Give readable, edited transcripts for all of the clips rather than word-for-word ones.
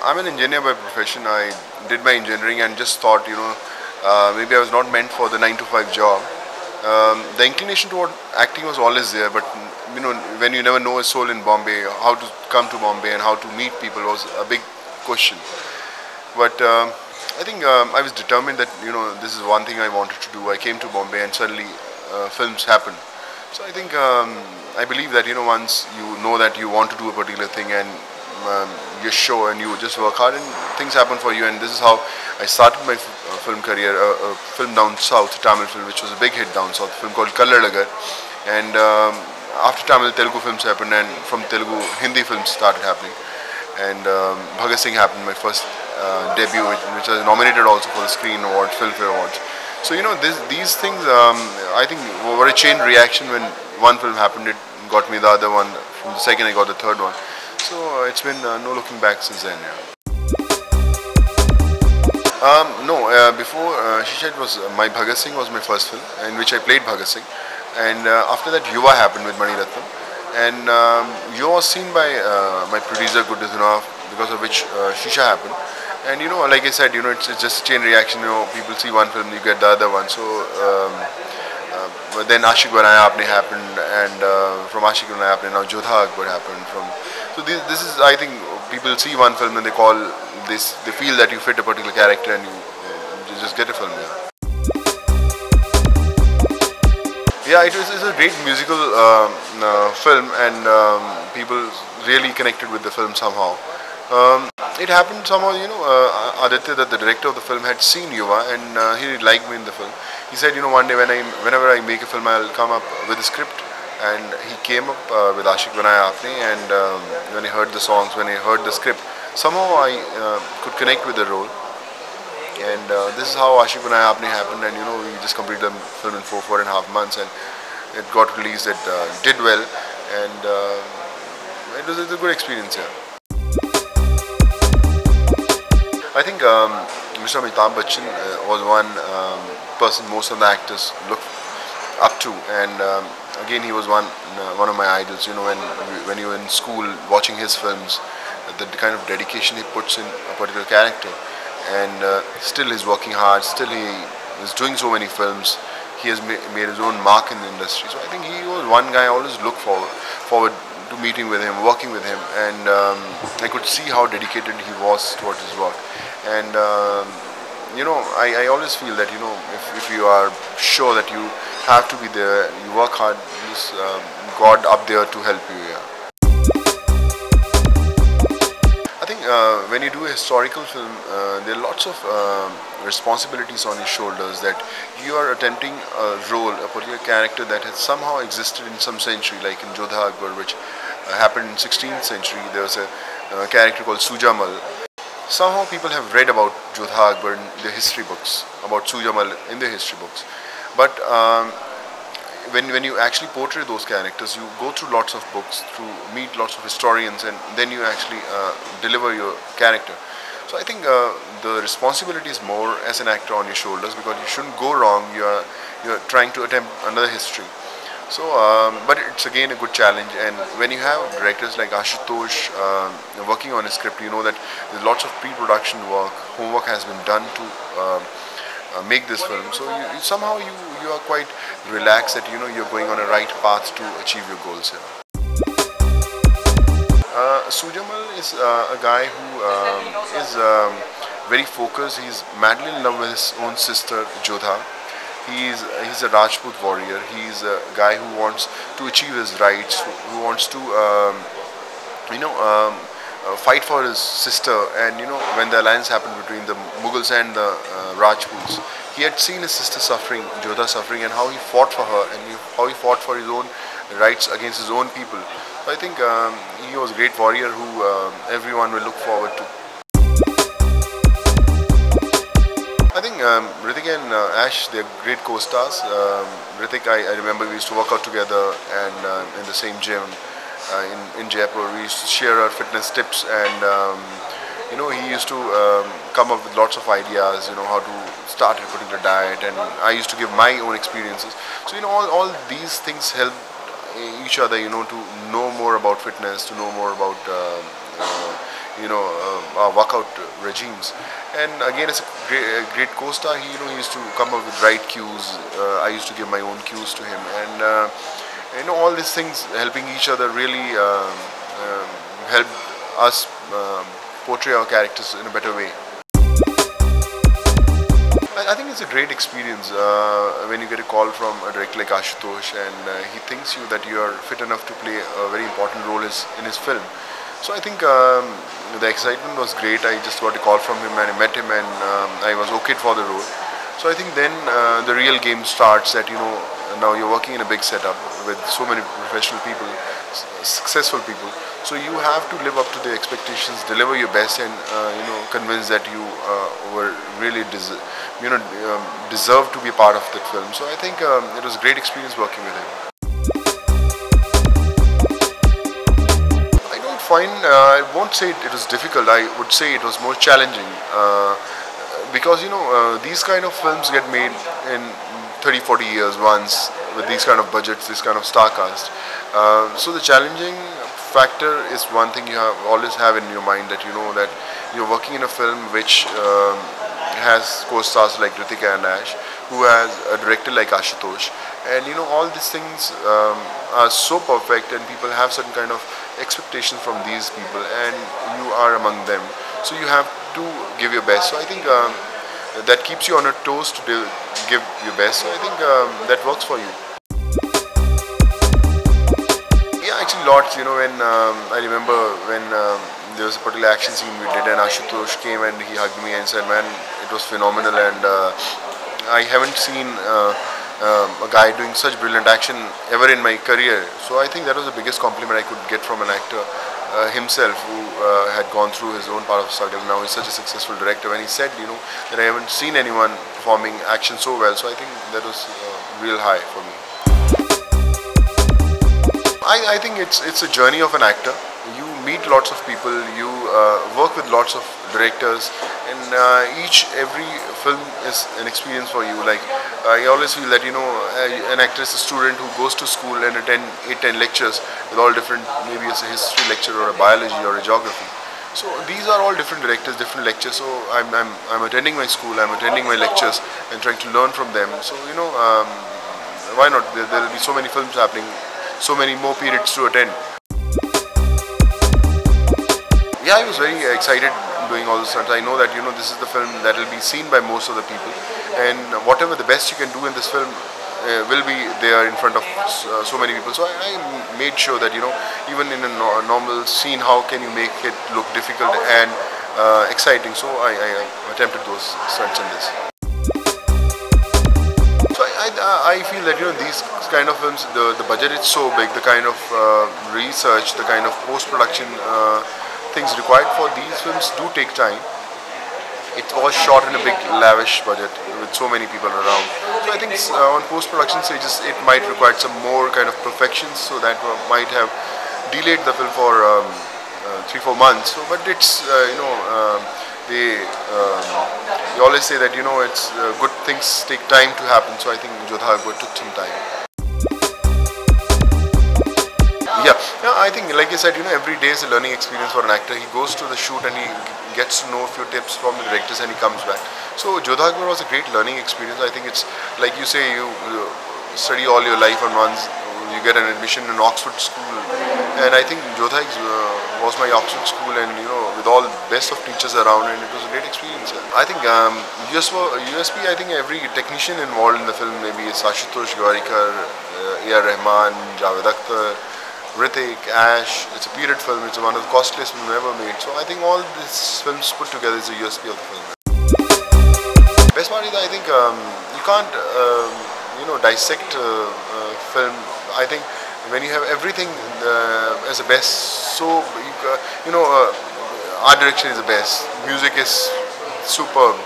I'm an engineer by profession. I did my engineering and just thought, maybe I was not meant for the 9 to 5 job. The inclination toward acting was always there, but when you never know a soul in Bombay, how to come to Bombay and how to meet people was a big question. But I think I was determined that this is one thing I wanted to do. I came to Bombay and suddenly films happened. So I think I believe that once you know that you want to do a particular thing and you're sure and you just work hard and things happen for you. And this is how I started my film career. A film down south, Tamil film, which was a big hit down south, a film called Kalalagar. And after Tamil, Telegu films happened, and from Telegu, Hindi films started happening. And Bhagat Singh happened, my first debut, which was nominated also for the Screen Awards, Filmfare Awards. So these things, I think, were a chain reaction. When one film happened, it got me the other one. From the second, I got the third one. So it's been no looking back since then. Yeah. Before Shisha, was my Bhagat Singh was my first film in which I played Bhagat Singh, and after that Yuva happened with Mani Ratnam, and Yuva was seen by my producer Guddazuna, because of which Shisha happened. And like I said, it's just a chain reaction. People see one film, you get the other one. So but then Ashik Banaya Aapne happened, and from Ashik Banaya Aapne now Jodhaa-Akbar happened. So this is, I think, people see one film and they call this, they feel that you fit a particular character and you just get a film. Yeah, it's a great musical film, and people really connected with the film somehow. It happened somehow, Aditya, that the director of the film, had seen Yuva, and he liked me in the film. He said, one day whenever I make a film, I'll come up with a script. And he came up with Ashik Banaya Aapne, and when I heard the songs, when I heard the script, somehow I could connect with the role. And this is how Ashik Banaya Aapne happened, and we just completed the film in 4.5 months, and it got released. It did well, and it was a good experience. Yeah. I think Mr. Abhishek Bachchan was one person most of the actors look up to, and again, he was one of my idols. When you were in school watching his films, the kind of dedication he puts in a particular character, and still he's working hard. Still he is doing so many films. He has made his own mark in the industry. So I think he was one guy I always look forward to meeting with him, working with him, and I could see how dedicated he was towards his work. And I always feel that if you are sure that you have to be there, you work hard, there's God up there to help you. Yeah. I think when you do a historical film, there are lots of responsibilities on your shoulders, that you are attempting a role, a particular character that has somehow existed in some century, like in Jodhaa-Akbar, which happened in 16th century. There was a character called Sujamal. Somehow people have read about Jodhaa-Akbar in the history books, about Sujamal in the history books. But when you actually portray those characters, you go through lots of books, meet lots of historians, and then you actually deliver your character. So I think the responsibility is more as an actor on your shoulders, because you shouldn't go wrong. You're trying to attempt another history. So, but it's again a good challenge, and when you have directors like Ashutosh working on a script, you know that there's lots of pre-production work, homework has been done to make this film. So somehow you are quite relaxed that you're going on a right path to achieve your goals here. Sujamal is a guy who is very focused. He's madly in love with his own sister Jodha. He's a Rajput warrior. He's a guy who wants to achieve his rights, who wants to fight for his sister. And when the alliance happened between the Mughals and the Rajputs, he had seen his sister suffering, Jodha suffering, and how he fought for her, and how he fought for his own rights against his own people. So I think he was a great warrior who everyone will look forward to. I think Hrithik and Ash, they're great co-stars. Hrithik, I remember we used to work out together, and in the same gym in Jaipur. We used to share our fitness tips, and he used to come up with lots of ideas, how to start a particular diet, and I used to give my own experiences. So all these things help each other, to know more about fitness, to know more about workout regimes. And again, as a great co-star, he used to come up with right cues. I used to give my own cues to him, and all these things helping each other really help us portray our characters in a better way. I think it's a great experience when you get a call from a director like Ashutosh, and he thinks you that you are fit enough to play a very important role in his film. So I think the excitement was great. I just got a call from him and I met him, and I was okay for the role. So I think then the real game starts, that now you're working in a big setup with so many professional people, successful people. So you have to live up to the expectations, deliver your best, and convince that you were really deserve to be a part of that film. So I think it was a great experience working with him. I won't say it was difficult. I would say it was more challenging because these kind of films get made in 30-40 years once, with these kind of budgets, this kind of star cast. So the challenging factor is one thing you always have in your mind, that that you're working in a film which has co-stars like Ritika and Ash, who has a director like Ashutosh, and all these things are so perfect, and people have certain kind of expectations from these people, and you are among them, so you have to give your best. So I think that keeps you on your toes to give your best. So I think that works for you. Yeah, actually lots. When I remember when there was a particular action scene we did, and Ashutosh came and he hugged me and said, "Man, it was phenomenal," and I haven't seen a guy doing such brilliant action ever in my career. So I think that was the biggest compliment I could get from an actor himself, who had gone through his own part of struggle. Now he's such a successful director. When he said, that I haven't seen anyone performing action so well, so I think that was real high for me. I think it's a journey of an actor. You meet lots of people, you work with lots of directors, and every film is an experience for you. Like I always feel that an actor is a student who goes to school and attend 8-10 lectures with all different, maybe it's a history lecture or a biology or a geography. So these are all different directors, different lectures. So I'm attending my school, I'm attending my lectures and trying to learn from them. So why not? There will be so many films happening, so many more periods to attend. Yeah, I was very excited doing all this stunts. I know that this is the film that will be seen by most of the people, and whatever the best you can do in this film will be there in front of so many people. So I made sure that even in a normal scene, how can you make it look difficult and exciting? So I attempted those stunts in this. So I feel that these kind of films, the budget is so big, the kind of research, the kind of post-production things required for these films do take time. It was shot in a big lavish budget with so many people around. So I think on post-production stages it might require some more kind of perfections, so that might have delayed the film for 3-4 months. So, but it's they always say that it's good things take time to happen. So I think Jodhaa-Akbar took some time. Yeah, I think, like I said, every day is a learning experience for an actor. He goes to the shoot and he gets to know a few tips from the directors, and he comes back. So Jodhaa-Akbar was a great learning experience. I think it's like you say, you study all your life, and once you get an admission in Oxford school, and I think Jodhaa was my Oxford school, and with all the best of teachers around, and it was a great experience. I think USP, I think every technician involved in the film, maybe it's Ashutosh Gaurikar, A.R. Rahman, Javed Akhtar, Ritik, Ash. It's a period film. It's one of the costliest we've ever made. So I think all these films put together is a USP of the film. Best part is, I think you can't dissect film. I think when you have everything as a best, so art direction is the best, music is superb,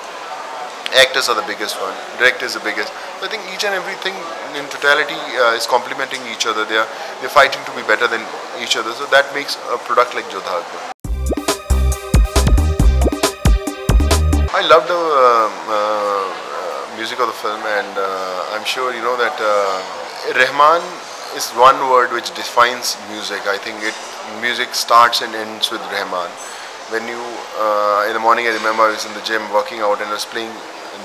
actors are the biggest one, director is the biggest. So I think each and everything in totality is complementing each other. They're fighting to be better than each other. So that makes a product like Jodhaa-Akbar. I love the music of the film, and I'm sure that Rahman is one word which defines music. I think music starts and ends with Rahman. when you in the morning, I remember I was in the gym working out and I was playing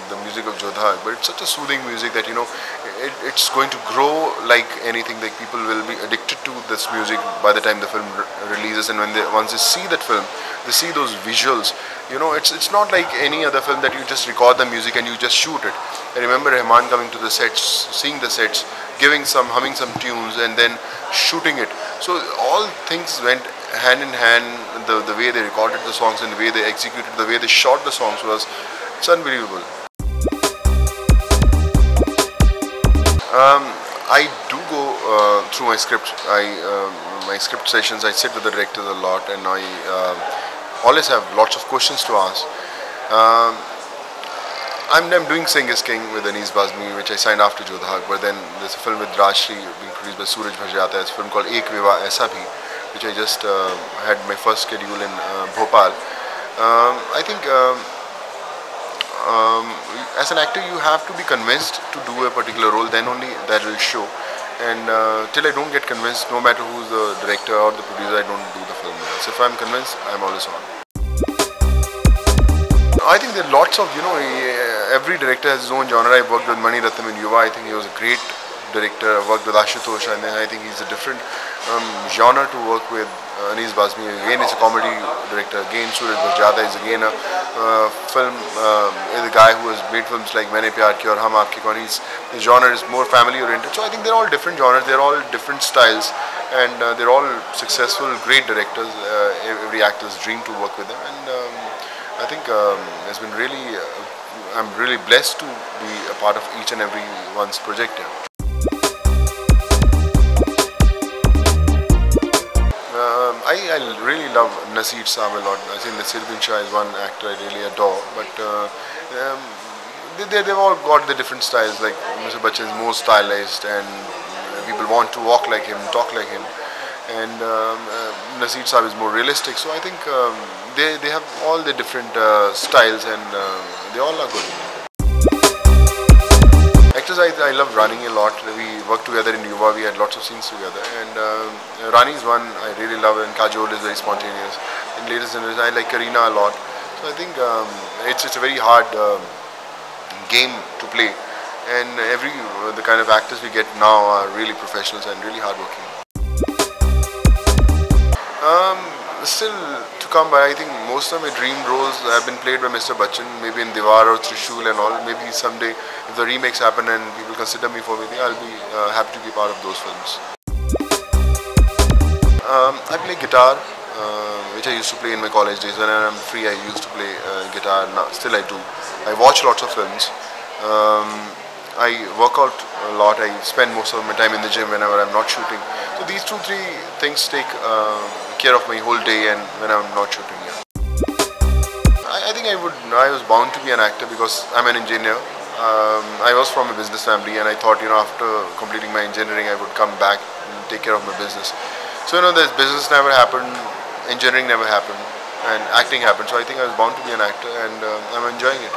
the music of Jodhaa-Akbar. It's such a soothing music that it's going to grow like anything. Like people will be addicted to this music by the time the film releases, and once they see that film, they see those visuals. It's not like any other film that you just record the music and you just shoot it. I remember Rahman coming to the sets, seeing the sets, humming some tunes, and then shooting it. So all things went hand in hand. The way they recorded the songs and the way they executed, the way they shot the songs it's unbelievable. I do go through my script. My script sessions, I sit with the directors a lot, and I always have lots of questions to ask. I'm doing Sing is King with Anis Bazmi, which I signed after Jodhaa-Akbar. Then there's a film with Rajshri being produced by Suraj Bhaisa. It's a film called Ek Viva Aisa Bhi, which I just had my first schedule in Bhopal. I think as an actor you have to be convinced to do a particular role, then only that will show. And till I don't get convinced, no matter who's the director or the producer, I don't do the film. So if I'm convinced, I'm always on. I think there are lots of, every director has his own genre. I worked with Mani Ratnam in Yuva. I think he was a great director. I worked with Ashutosh, and then I think he's a different genre to work with. Anis Bazmi, again, is a comedy director. Again, Suraj Bhaisa is again a film, is a guy who has made films like Maine Pyar Kiya or Hum Aapke Kaun. His genre is more family oriented. So I think they're all different genres. They're all different styles, and they're all successful, great directors. Every actor's dream to work with them, and I think it's been really, I'm really blessed to be a part of each and every one's project here. I really love Nasir Saab a lot. I think Nasir bin Shah is one actor I really adore, but they've all got the different styles. Like Mr. Bachchan is more stylized, and people want to walk like him, talk like him, and Nasir Saab is more realistic. So I think they have all the different styles, and they all are good. Actors, I love Rani a lot. We worked together in Yuva. We had lots of scenes together, and Rani is one I really love, and Kajol is very spontaneous. In latest generation, I like Kareena a lot. So I think it's a very hard game to play, and the kind of actors we get now are really professionals and really hardworking. Still to come by. I think most of my dream roles have been played by Mr. Bachchan, maybe in Diwar or Trishul and all. Maybe someday, if the remakes happen and people consider me for anything, I'll be happy to be part of those films. I play guitar, which I used to play in my college days. When I'm free, I used to play guitar. Now, still I do. I watch lots of films. I work out a lot. I spend most of my time in the gym whenever I'm not shooting. So these 2-3 things take care of my whole day, and when I'm not shooting. Yeah. I think I was bound to be an actor because I'm an engineer. I was from a business family, and I thought, after completing my engineering, I would come back and take care of my business. So this business never happened, engineering never happened, and acting happened. So I think I was bound to be an actor, and I'm enjoying it.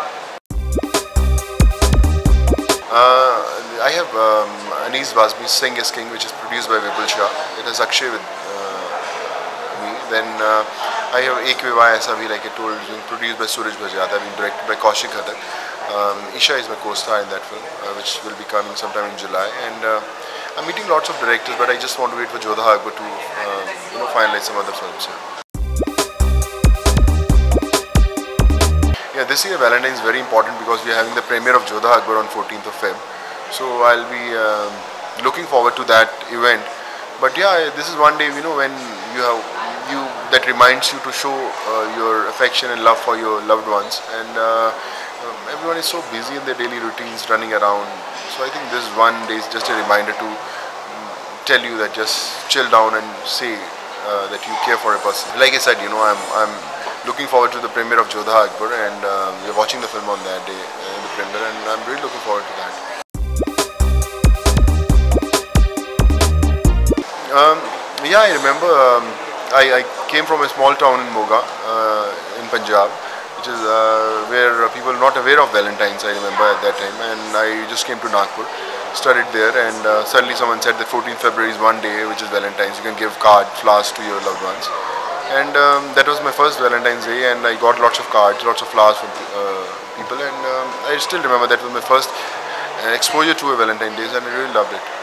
I have Anis Bazmi's Sing is King, which is produced by Vipul Shah. It has Akshay with me. Then I have Ek Viva Aisa Bhi, like I told you, produced by Suraj Bhaisa, being directed by Kaushik Khatak. Isha is my co-star in that film, which will be coming sometime in July. And I'm meeting lots of directors, but I just want to wait for Jodhaa-Akbar to finalize some other films. Yeah, this year Valentine is very important because we are having the premiere of Jodhaa-Akbar on 14th of Feb. So I'll be looking forward to that event. But yeah, this is one day, when that reminds you to show your affection and love for your loved ones. And everyone is so busy in their daily routines, running around. So I think this one day is just a reminder to tell you that just chill down and say that you care for a person. Like I said, I'm looking forward to the premiere of Jodhaa-Akbar, and we're watching the film on that day, the premiere, and I'm really looking forward to that. Yeah, I remember I came from a small town in Moga in Punjab, which is where people are not aware of Valentine's, I remember at that time, and I just came to Nagpur, studied there, and suddenly someone said that 14th February is one day which is Valentine's. You can give flowers to your loved ones. And that was my first Valentine's Day, and I got lots of cards, lots of flowers from people, and I still remember that was my first exposure to a Valentine's Day, and I really loved it.